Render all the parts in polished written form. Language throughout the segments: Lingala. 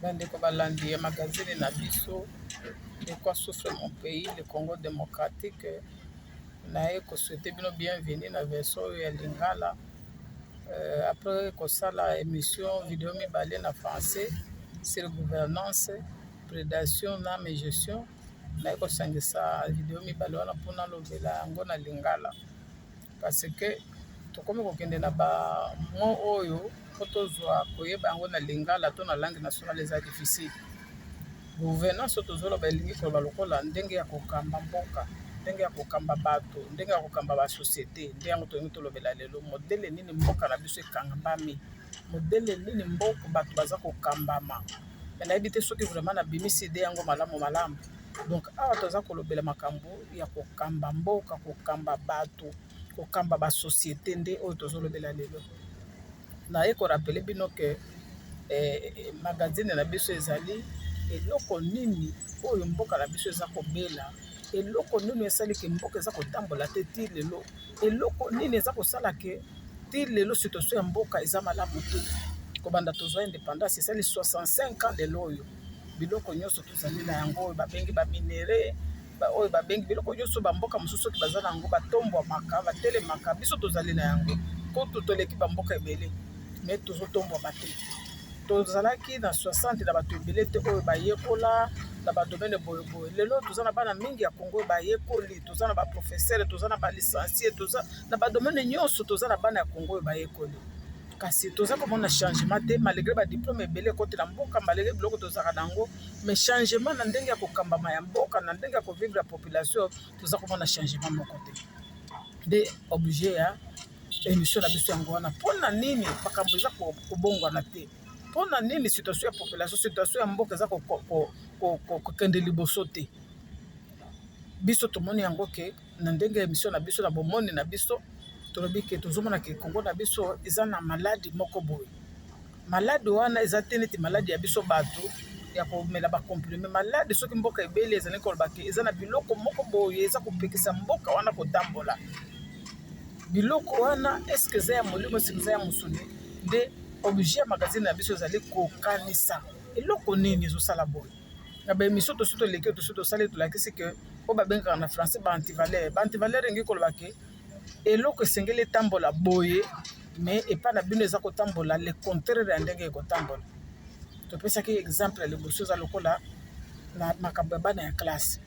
Bandeko balandi ya magazine na biso de quoi souffre mon pays, le Congo démocratique. Naye ko souhaiter bino bienvenue na version ya Lingala. Après kosala émission vidéo mibale na français sur gouvernance, prédation na gestion. Naye kosangisa vidéo mibale wana mpona lobela yango na Lingala parce que tokomi kokende na ba mo oyo po tozwa koyeba yango na Lingala to na langue nationale eza difficile. Gouvernance tozoloba elingi koloba lokola ndenge ya kokamba mboka, ndenge ya kokamba bato, ndenge ya kokamba ba société, ndenge yango tolingi tolobela lelo modele nini mboka na biso ekangambami, modele nini mboka bato baza kokambama. Nayebi te soki vraiment na bimisi ide yango malamu. Donc awa toza kolobela makambo ya kokamba mboka, kokamba bato, kokamba ba société nde oyo tozolobela lelo. Naye ko rappeler bino ke magazine na biso ezali eloko nini oyo mboka na biso eza kobela, eloko nini esali ke mboka eza kotambola te ti lelo, eloko nini eza kosala ke ti lelo situation ya mboka eza malamu te. Kobanda tozwa indépendance esali 65 ans lelo oyo biloko nyonso tozali na yango oyo babengi baminere oyo babengi biloko nyonso bamboka mosusu soki baza na yango batombwamaka batelemaka, biso tozali na yango koto toleki bamboka ebele me tozotombwama te. Tozalaki na 60 na bato ebele te oyo bayekola na badomaine boyeboye. Lelo toza na bana mingi ya Congo oyo bayekoli, toza na baprofesseur, toza na balicencié, toza na badomaine nyonso, toza na bana ya Congo oyo bayekoli. Kasi toza komona changement te malgré badiplôme ebele kote na mboka, malgré biloko tozalaka nango, mais changement na ndenge ya kokambama ya mboka, na ndenge ya kovivre ya population, toza komona changement moko te. Nde obligé ya émission na biso yango wana. Mpona nini makambo eza kobongwana te? Mpona nini situation ya population, situation ya mboka eza kokende liboso te? Biso tomoni yango ke na ndenge ya émission na biso na bomoni na biso tolobi ke tozomona ke Congo na biso eza na maladi moko boye. Maladi wana eza te neti maladi ya biso bato ya komela bakomplime. Maladi soki mboka ebele ezali koloba ke eza na biloko moko boye eza kopekisa mboka wana kotambola. Biloko wana eske eza ya molimo, eske eza ya mosuni? Nde obligé ya magazine na biso ezali kokanisa eloko nini ezosala boye. Na baémission tosi toleki tosi tosali tolakisi ke oyo babengaka na français ba-antivaleur. Ba-antivaleur engi koloba ke eloko esengeli etambola boye mais epa na bino eza kotambola le contraire ya ndenge ekotambola. Topesaki exemple ya liboso eza lokola na makambo ya bana ya classe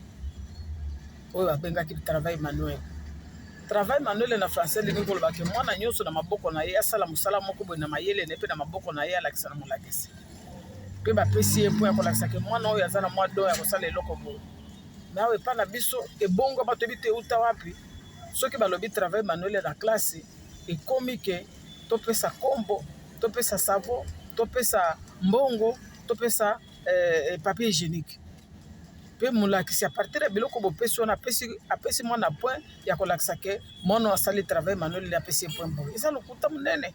oyo babengaki travail manuel. Travail manuel na français elingi koloba ke mwana nyonso na maboko na ye asala mosala moko boye na mayele na ye mpe na maboko na ye alakisa na molakisi. Mpe bapesi ye mpo ya kolakisa ke mwana oyo aza na mwa don ya kosala eloko boye. Me awa epa na biso ebongo bato yebi te euta wapi. Soki balobi travail manuel na classe ekomi ke topesa kombo, topesa savon, topesa mbongo, topesa papier hygiénique. Pe molakisi a partir ya biloko bopesi wana apesi mwana point ya kolakisa ke mwana asali travail manuel apesi point boye. Eza lokuta monene.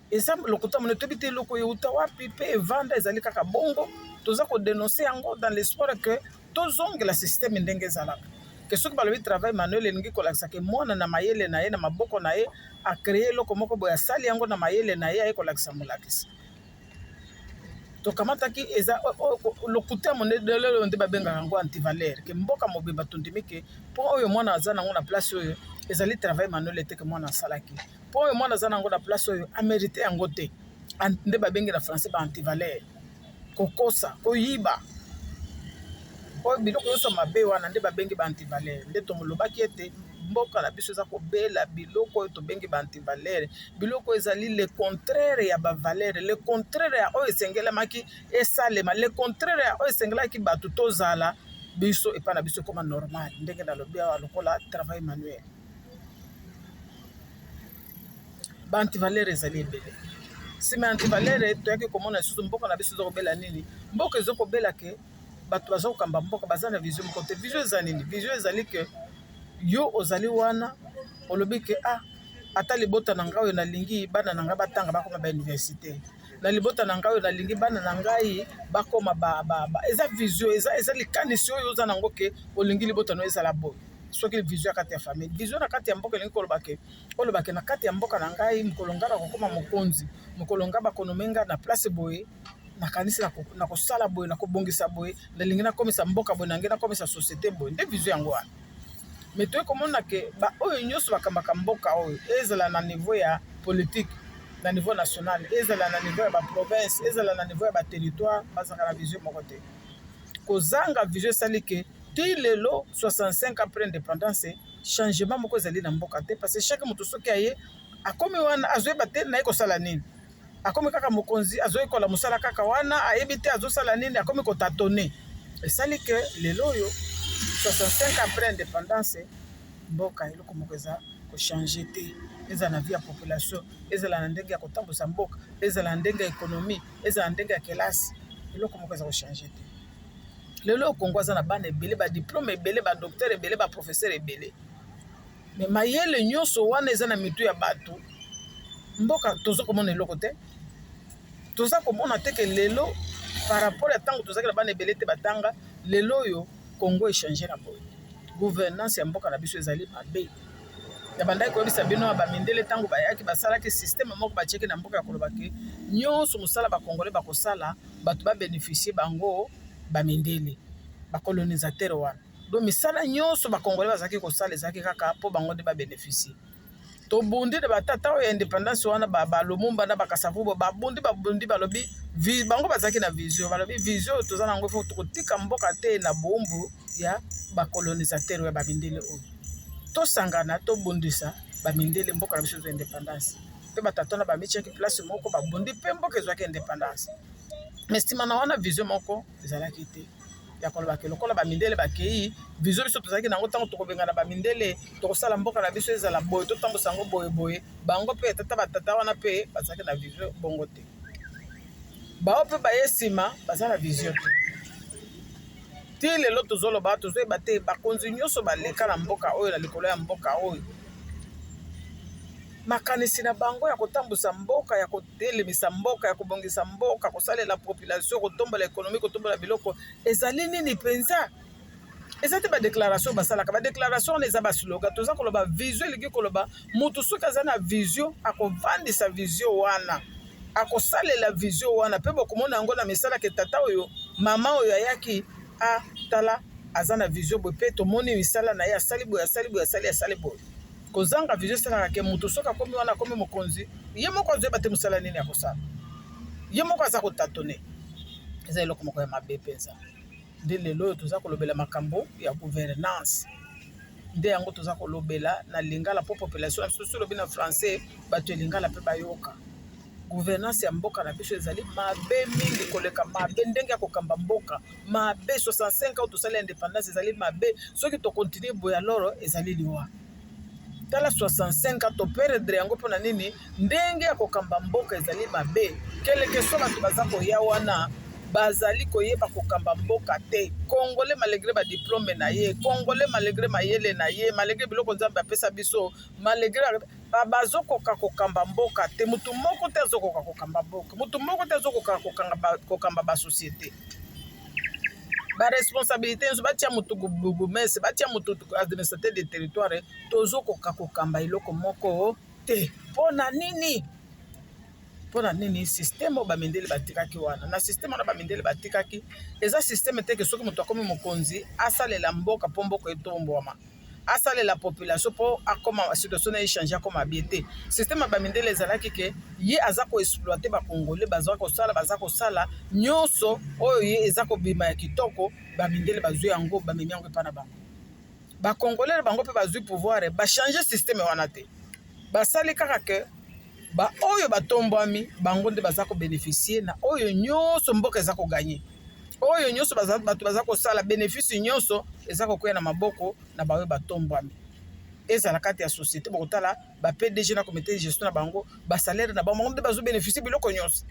Eza lokuta monene toyebi te eloko euta wapi pe evanda ezali kaka bongo. Toza kodénoncer yango dans l'espoir que tozongela système ndenge ezalaka. Que soki balobi travail manuel elingi kolakisa ke mwana na mayele na ye na maboko na ye acréer eloko moko boye asali yango na mayele na ye aye kolakisa molakisi. Tokamataki eza lokuta monene lelo nde babengaka yango antivaleur ke mboka mobimba tondimi ke mpo oyo mwana aza nango na place oyo ezali travail manuel te ke mwana asalaki. Mpo oyo mwana aza nango na place oyo amérite yango te. Nde babengi na français ba antivaleur. Kokosa, koyiba. Oyo biloko nyonso mabe wana nde babengi ba antivaleur. Nde tomolobaki ete mboka na biso eza kobela biloko oyo tobengi ba antivaleur. Biloko ezali le contraire ya ba valeur, le contraire ya oyo esengelamaki esalema, le contraire ya oyo esengelaki bato tozala biso epa na biso koma normal. Ndenge nalobi awa lokola travail manuel. Ba antivaleur ezali ebele. Sima antivaleur toyaki komona lisusu mboka na biso ezokobela nini? Mboka ezokobela ke bato baza kokamba mboka baza na vision moko te. Vision eza nini? Vision ezali ke yo ozali wana olobi ke ata libota na ngai oyo nalingi bana na ngai batanga bakoma ba université. Na libota na ngai oyo nalingi bana na ngai bakoma eza vision eza likanisi oyo oza nango ke olingi libota no ezala boye. Soki vision kati ya famille, vision na kati ya mboka elingi koloba ke na kati ya mboka na ngai mokolo ngala kokoma mokonzi, mokolo ngaba konomenga na place boye nakanisi na kosala boye na kobongisa boye nalingi nakomisa mboka boye nange nakomisa société boye nde vision yango wana. Mais toye komona ke oyo nyonso bakambaka mboka oyo ezala na niveau ya politique na niveau national, ezala na niveau ya baprovince, ezala na niveau ya baterritoire, bazaka na vision moko te. Kozanga vision esali ke ti lelo 65 après indépendance changement moko ezali na mboka te, parce que chaque moto soki aye akomi wana azoyeba te naye kosala nini, akomi kaka mokonzi azoyekola mosala kaka wana ayebi te azosala nini, akomi kotatone. Esali ke lelo oyo 65 après indépendance mboka eloko moko eza kochange te, ezala na vie ya population, ezala na ndenge ya kotambusa mboka, ezala na ndenge ya ekonomi, ezala na ndenge ya kelasi, eloko moko eza kochange te. Lelo Kongo aza na bana ebele, badiplome ebele, badoktere ebele, baprofesseur ebele, me mayele nyonso wana eza na mitu ya bato. Mboka toza komona eloko te, toza komona te ke lelo par rapport ya ntango tozaki na bana ebele te batanga, lelo oyo Kongo echange na boye. Gouvernance ya mboka na biso ezali mabe. Ya bandaki koyebisa bino ya bamindele ntango bayaki basalaki systeme moko batieki na mboka ya koloba ke nyonso mosala bakongole bakosala bato babénéficie bango bamindele bacolonisateur wana. Donc misala nyonso bakongole bazalaki kosala ezalaki kaka mpo bango nde babénéficie. Tobundi de batata oyo indépendance wana balomumba na bakasavubo babundi balobi bango bazalaki na vision, balobi vision toza nango fo tokotika mboka te na bombu ya bacolonisateur ya bamindele oyo. Tosangana tobundisa bamindele mboka na biso zo indépendance. Pe batata na bamicheki place moko babundi pe mboka ezwaki indépendance. Mais stima na wana vision moko ezalaki te. Ya koloba ke lokola bamindele bakei vision biso tozalaki nango ntango tokobengana bamindele tokosala mboka na biso ezala boye totambusa yango boye boye, bango pe tata batata wana pe bazalaki na vision bongo te. Bao pe baye nsima baza na vision te. Ti lelo tozoloba tozoyeba te bakonzi nyonso baleka na mboka oyo na likolo ya mboka oyo, makanisi na bango ya kotambusa mboka, ya kotelemisa mboka, ya kobongisa mboka, kosalela population, kotombola ekonomi, kotombola biloko ezali nini penza? Eza te badéclaration basalaka, badéclaration eza baslogan, toza koloba vision elingi koloba mutu soki aza na vision akovandisa vision wana, akosalela vision wana, pe bokomona yango na misala ke tata oyo mama oyo ayaki tala aza na vision boye, pe tomoni misala na ye asali boye asali boye. Kozanga vision esalaka ke mutu soki akomi wana akomi mokonzi, ye moko azoyeba te mosala nini akosala, ye moko aza kotatone. Eza eloko moko ya mabe mpenza. Nde lelo oyo toza kolobela makambo ya gouvernance, nde yango toza kolobela na lingala po population na biso solobi na français bato elingala mpe bayoka. Gouvernance ya mboka na biso ezali mabe mingi koleka mabe, ndenge ya kokamba mboka mabe. 65 ans tosali indépendance ezali mabe, soki tokontinue boye alors ezali liwa. Tala 65 ans toperdre yango mpona nini? Ndenge ya kokamba mboka ezali mabe. Keleke so bato baza koya wana bazali koyeba kokamba mboka te. Congolais malgré ba diplôme na ye, Congolais malgré mayele na ye, malgré biloko nzambe apesa biso, malgré bazokoka kokamba mboka te. Mutu moko te azokoka kokamba mboka, mutu moko te azokoka kokamba ba société. Ba responsabilité nzo batia mutu bourgmestre, batia mutu administrateur de territoire, tozokoka kokamba iloko moko te. Pona nini? Pona nini système bamindele batikaki wana? Na système na bamindele batikaki eza système te ke soki mutu akomi mokonzi asalela mboka po mboka etombwama, asalela population po akoma situation na échanger akoma biete. Système bamindele ezalaki ke ye aza ko exploiter ba congolais baza kosala nyonso oyo ye eza ko bima ya kitoko, bamindele bazwi yango bamemi yango epa na bango. Ba congolais bango pe bazwi pouvoir ba changer système wana te, basali kaka ke ba oyo batombwami bango nde baza ko bénéficier na oyo nyonso mboka eza ko gagner, oyo nyonso bato baza ko sala bénéfice nyonso eza ko kwena maboko na ba oyo batombwami. Ezala kati ya société bokotala ba PDG na comité de gestion na bango ba salaire na bango nde bazo bénéficier biloko nyonso.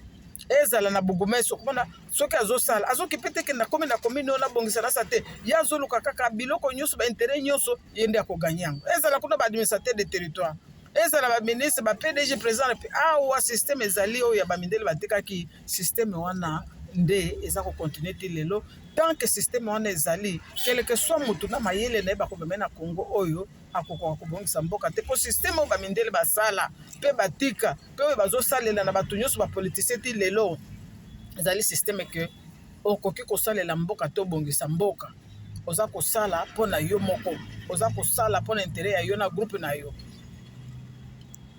Ezala na bourgmestre komona soki azosala azokipete ke na komi na bongisa na sate ya zoluka kaka biloko nyonso ba intérêt nyonso yende ko gagner. Ezala kuna ba administrateur de territoire, ezala ba ministre ba PDG président awa système ezali oyo ya bamindele batekaki système wana nde eza ko continuer ti lelo tant que système wana ezali quelque soit mutu na mayele na ba ko na Congo oyo akokoka kobongisa mboka te po système oyo bamindele basala pe batika pe oyo bazosalela na bato nyonso bapoliticien ti lelo ezali systeme ke okoki kosalela mboka to bongisa mboka oza kosala mpo na yo moko oza kosala mpo na intere ya yo na groupe na yo